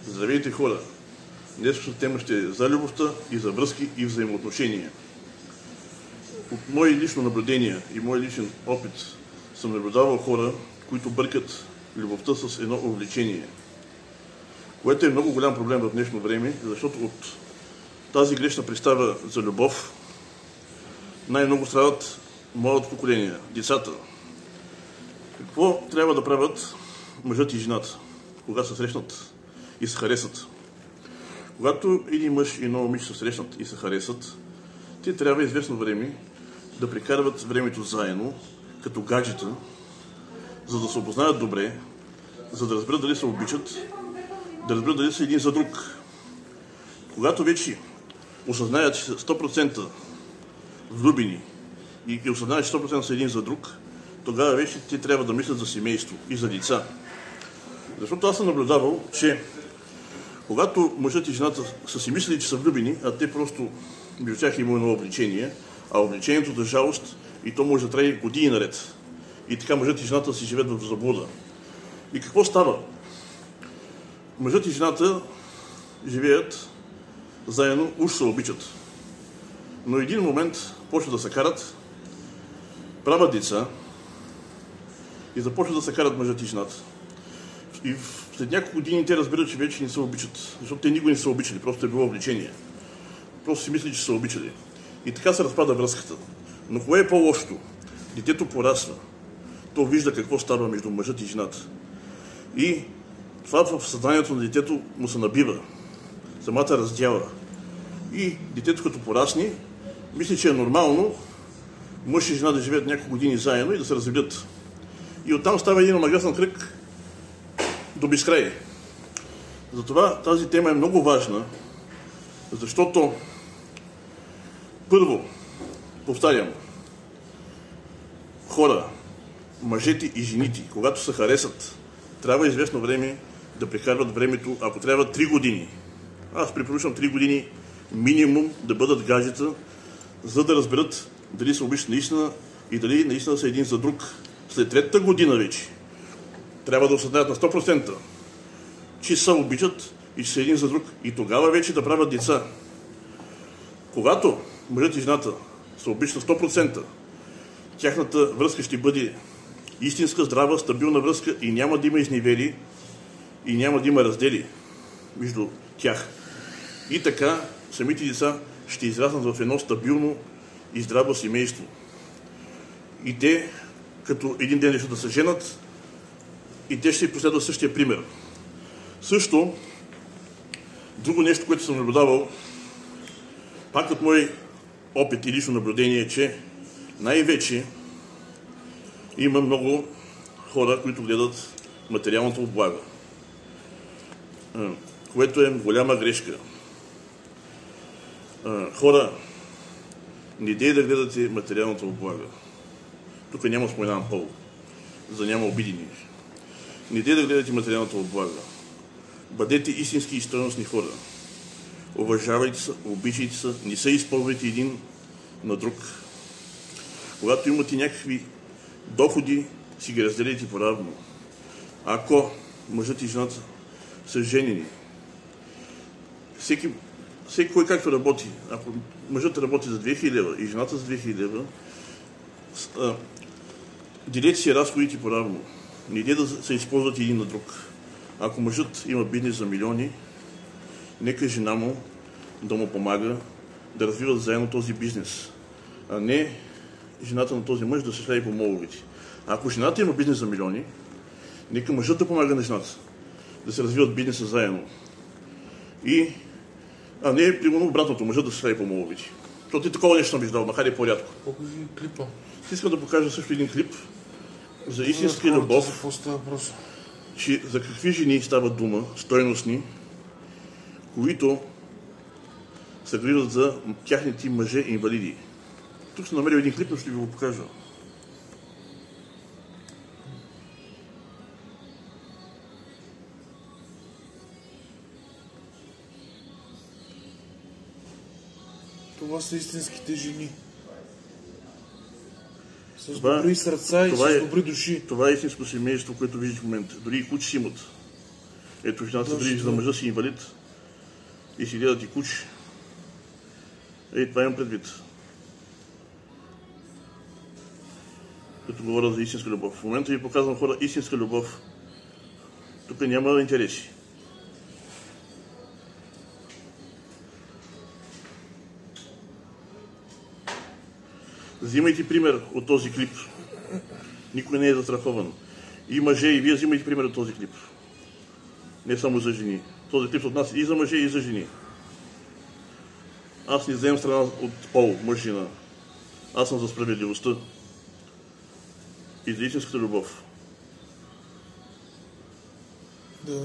Здравейте, хора! Днешната тема ще е за любовта и за връзки и взаимоотношения. От мои лично наблюдения и мой личен опит съм наблюдавал хора, които бъркат любовта с едно увлечение, което е много голям проблем в днешно време, защото от тази грешна представа за любов най-много страдат младото поколение, децата. Какво трябва да правят мъжът и жената, когато се срещнат и се харесат? Когато един мъж и едно момиче се срещнат и се харесат, те трябва известно време да прекарват времето заедно, като гаджета, за да се опознаят добре, за да разберат дали се обичат, да разберат дали са един за друг. Когато вече осъзнаят, че са 100% влюбени и осъзнаят, че 100% са един за друг, тогава вече те трябва да мислят за семейство и за деца. Защото аз съм наблюдавал, че когато мъжът и жената са си мислили, че са влюбени, а те просто между тях има едно обличение, а обличението за жалост и то може да трае години наред. И така мъжът и жената си живеят в заблуда. И какво става? Мъжът и жената живеят заедно, уж се обичат. Но един момент почват да се карат, правят деца и започват да се карат мъжът и жената. И след няколко години те разбират, че вече не се обичат, защото те никога не са обичали, просто е било обличение. Просто си мисли, че са обичали. И така се разпада връзката. Но кое е по-лошото? Детето порасва. То вижда какво става между мъжът и жената. И това в съзнанието на детето му се набива. Самата раздяла. И детето като порасне, мисли, че е нормално мъж и жена да живеят няколко години заедно и да се разведат. И оттам става един омагьосан кръг до безкрай. Затова тази тема е много важна, защото първо, повтарям, хора, мъжете и жените, когато се харесат, трябва известно време да прекарват времето, ако трябва 3 години. Аз препоръчвам 3 години минимум да бъдат гаджета, за да разберат дали се обичат наистина и дали наистина са един за друг. След 3-та година вече трябва да осъзнаят на 100%, че се обичат и че са един за друг. И тогава вече да правят деца. Когато мъжът и жената се обичат на 100%, тяхната връзка ще бъде истинска, здрава, стабилна връзка и няма да има изневери и няма да има раздели между тях. И така самите деца ще израснат в едно стабилно и здраво семейство. И те, като един ден решат да се женат, и те ще последват същия пример. Също, друго нещо, което съм наблюдавал, пак от мой опит и лично наблюдение е, че най-вече има много хора, които гледат материалната облага, което е голяма грешка. Хора, не дей да гледате материалната облага. Тук няма споменаван пол, за няма обидени. Не дей да гледате материалната облага. Бъдете истински и стойностни хора. Уважавайте се, обичайте се, не се използвайте един на друг. Когато имате някакви доходи, си ги разделите по-равно. Ако мъжът и жената са женени, всеки кой както работи, ако мъжът работи за 2000 лева и жената за 2000 лева, делете си разходите по-равно. Не иде да се използват един на друг. Ако мъжът има бизнес за милиони, нека жена му да му помага да развиват заедно този бизнес, а не жената на този мъж да се шляе по моловете. Ако жената има бизнес за милиони, нека мъжът да помага на жената да се развиват бизнеса заедно. А не примерно обратното, мъжът да се шляе по моловете. Защото и такова нещо съм виждал, макар и по-рядко. Покажи клипа. Искам да покажа също един клип за истинска любов, че за какви жени става дума, стойностни, които се грижат за тяхните мъже инвалиди. Тук съм намерил един клип, но ще ви го покажа. Това са истинските жени. С добри сърца и с добри души. Това е истинско семейство, което виждаш в момента. Дори и куче си имат. Ето жената се грижи за мъжа си инвалид и си гледа ти кучи. Това имам предвид. Като говоря за истинска любов. В момента ви показвам, хора, истинска любов. Тук няма интереси. Взимайте пример от този клип. Никой не е застрахован. И мъже, и вие взимайте пример от този клип. Не само за жени. Този клип от нас и за мъже, и за жени. Аз не вземам страна от пол, мъжина. Аз съм за справедливостта и за истинската любов. Да.